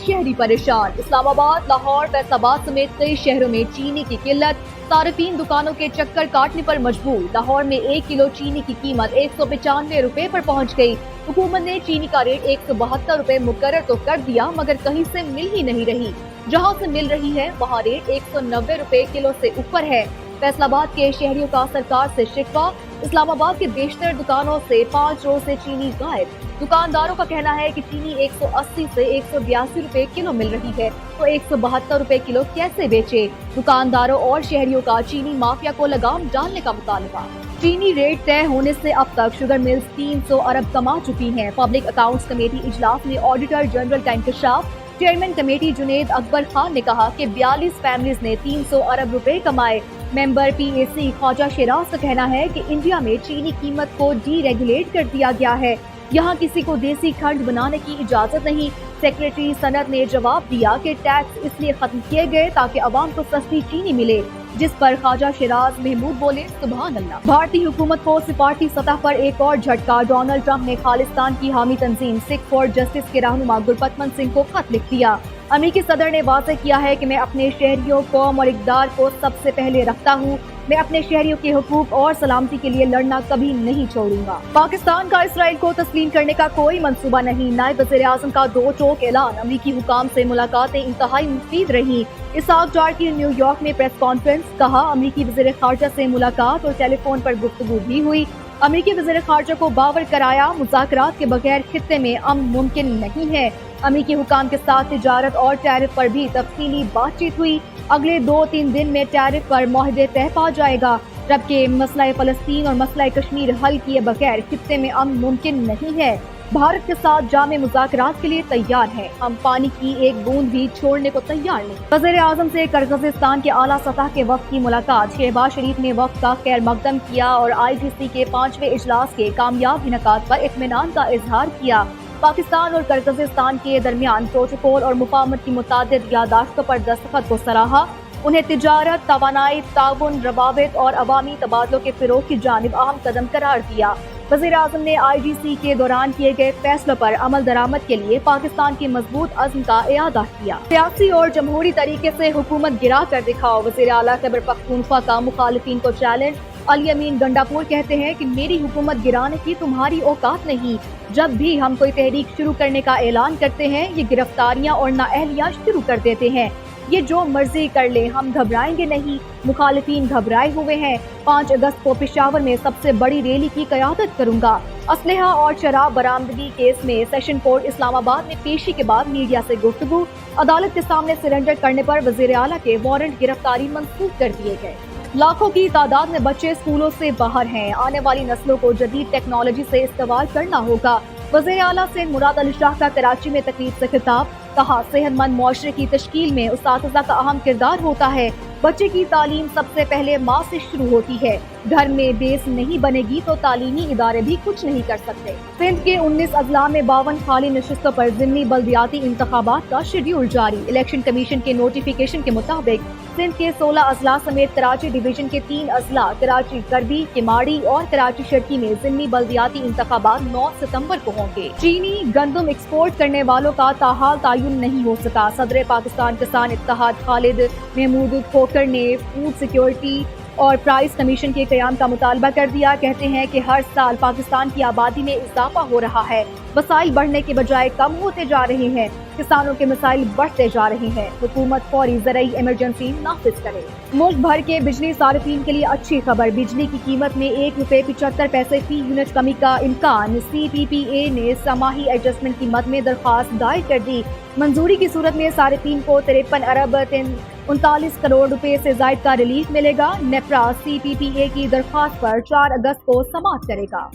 शहरी परेशान। इस्लामाबाद, लाहौर, फैसलाबाद समेत कई शहरों में चीनी की किल्लत, सार्फिन दुकानों के चक्कर काटने पर मजबूर। लाहौर में 1 किलो चीनी की कीमत 195 रुपए पर पहुंच गई। हुकूमत ने चीनी का रेट 172 रुपए मुकर्रर तो कर दिया, मगर कहीं से मिल ही नहीं रही। जहां से मिल रही है वहां रेट 190 रुपए किलो से ऊपर है। फैसलाबाद के शहरियों का सरकार से शिकवा। इस्लामाबाद के बेशतर दुकानों से 5 रोज से चीनी गायब। दुकानदारों का कहना है कि चीनी 180 से 182 रुपए किलो मिल रही है, तो 172 रुपए किलो कैसे बेचे। दुकानदारों और शहरियों का चीनी माफिया को लगाम डालने का मुतालबा। चीनी रेट तय होने से अब तक शुगर मिल्स 300 अरब कमा चुकी हैं। पब्लिक अकाउंट्स कमेटी इजलास में ऑडिटर जनरल का इंकशाफ। चेयरमैन कमेटी जुनेद अकबर खान ने कहा कि 42 फैमिलीज ने 300 अरब रुपए कमाए। मेंबर PAC ख्वाजा शिराज का कहना है कि इंडिया में चीनी कीमत को डीरेगुलेट कर दिया गया है, यहाँ किसी को देसी खंड बनाने की इजाजत नहीं। सेक्रेटरी सनत ने जवाब दिया कि टैक्स इसलिए खत्म किए गए ताकि अवाम को सस्ती चीनी मिले, जिस पर ख्वाजा शिराज महमूद बोले सुभान अल्लाह। भारतीय हुकूमत को सिफारती सतह पर एक और झटका। डोनाल्ड ट्रंप ने खालिस्तान की हामी तंजीम सिख फॉर जस्टिस के रहनुमा गुरबख्श सिंह को खत लिख दिया। अमेरिकी सदर ने वाज़ेह किया है कि मैं अपने शहरियों, कौम और इक़दार को सबसे पहले रखता हूँ। मैं अपने शहरियों के हुकूक और सलामती के लिए लड़ना कभी नहीं छोड़ूंगा। पाकिस्तान का इसराइल को तस्लीम करने का कोई मंसूबा नहीं। नायब वज़ीर-ए-आज़म का दो टोक ऐलान। अमेरिकी हुकाम से मुलाकातें इंतहाई मुफीद रही। इसहाक डार की न्यूयॉर्क में प्रेस कॉन्फ्रेंस। कहा अमेरिकी वज़ीर ख़ारजा से मुलाकात और टेलीफोन पर गुफ्तगू भी हुई। अमेरिकी वज़ीर ख़ारजा को बावर कराया मुज़ाकरात के बगैर खित्ते में अमन मुमकिन नहीं है। अमेरिकी हुकाम के साथ तिजारत और टैरिफ पर भी तफसीली बातचीत हुई। अगले 2-3 दिन में टैरिफ पर मुआहदे तय पा जाएगा, जबकि मसला फ़लस्तीन और मसला कश्मीर हल किए बगैर खित्ते में अमन मुमकिन नहीं है। भारत के साथ जामे मुज़ाकरात के लिए तैयार है। हम पानी की एक बूंद भी छोड़ने को तैयार नहीं। वज़ीर-ए-आज़म से किर्गिज़स्तान के आला सतह के वक्त की मुलाकात। शहबाज शरीफ ने वक्त का खैर मकदम किया और IGC के 5वें इजलास के कामयाब इनेकाद पर इत्मीनान का इजहार किया। पाकिस्तान और किर्गिज़स्तान के दरमियान प्रोटोकॉल और मुफाहमत की मुतादिद यादाश्तों पर दस्तखत को सराहा। उन्हें तिजारत, तवानाई, ताउन, रवाबित और अवामी तबादलों के फ़िरोग की जानिब अहम कदम करार दिया। वज़ीर-ए-आज़म ने IGC के दौरान किए गए फैसलों पर अमल दरामद के लिए पाकिस्तान की मजबूत अज़्म का इयादा किया। सियासी और जमहूरी तरीके से हुकूमत गिरा कर दिखाओ। वज़ीर आला खैबर पख्तूनख्वा का मुखालिफिन को चैलेंज। अली अमीन गंडापुर कहते हैं कि मेरी हुकूमत गिराने की तुम्हारी औकात नहीं। जब भी हम कोई तहरीक शुरू करने का ऐलान करते हैं, ये गिरफ्तारियां और नाअहलियां शुरू कर देते हैं। ये जो मर्जी कर ले, हम घबराएंगे नहीं। मुखालिफिन घबराए हुए हैं। 5 अगस्त को पेशावर में सबसे बड़ी रैली की क़यादत करूंगा। असलहा और शराब बरामदगी केस में सेशन कोर्ट इस्लामाबाद में पेशी के बाद मीडिया से गुफ्तगू। अदालत के सामने सरेंडर करने पर वज़ीर आला के वारंट गिरफ्तारी मंसूख कर दिए गए। लाखों की तादाद में बच्चे स्कूलों से बाहर हैं। आने वाली नस्लों को जदीद टेक्नोलॉजी से इस्तेमाल करना होगा। वज़ीर आला से मुराद अली शाह का कराची में तकरीब से खिताब। कहा सेहतमंद मुआशरे की तश्कील में उस्ताज़ा का अहम किरदार होता है। बच्चे की तालीम सबसे पहले माँ से शुरू होती है। घर में बेस नहीं बनेगी तो तालीमी इदारे भी कुछ नहीं कर सकते। सिंध के 19 अजला में 52 खाली नशिस्तों पर ज़िमनी बल्दियाती इंतखाबात का शेड्यूल जारी। इलेक्शन कमीशन के नोटिफिकेशन के मुताबिक सिंध के 16 अजला समेत कराची डिवीजन के 3 अजला कराची करबी, किमाड़ी और कराची शर्की में ज़िमनी बल्दियाती इंतखाबात 9 सितंबर को होंगे। चीनी गंदम एक्सपोर्ट करने वालों का ताहाल तायुन नहीं हो सका। सदर पाकिस्तान किसान इत्तेहाद खालिद महमूद खोकर ने फूड सिक्योरिटी और प्राइस कमीशन के क़याम का मुतालबा कर दिया। कहते हैं कि हर साल पाकिस्तान की आबादी में इजाफा हो रहा है, वसाइल बढ़ने के बजाय कम होते जा रहे हैं, किसानों के मसाइल बढ़ते जा रहे हैं। हुकूमत फौरी ज़रई इमरजेंसी नाफिज करे। मुल्क भर के बिजली सार्फिन के लिए अच्छी खबर। बिजली की कीमत में 1 रुपए 75 पैसे फी यूनिट कमी का इम्कान। CPPA ने समाही एडजस्टमेंट कीमत में दरख्वास्त दायर कर दी। मंजूरी की सूरत में सार्फिन को 53 अरब 39 करोड़ रुपए से जायद का रिलीफ मिलेगा। नेप्रा CPPA की दरख्वास्त पर 4 अगस्त को समाअत करेगा।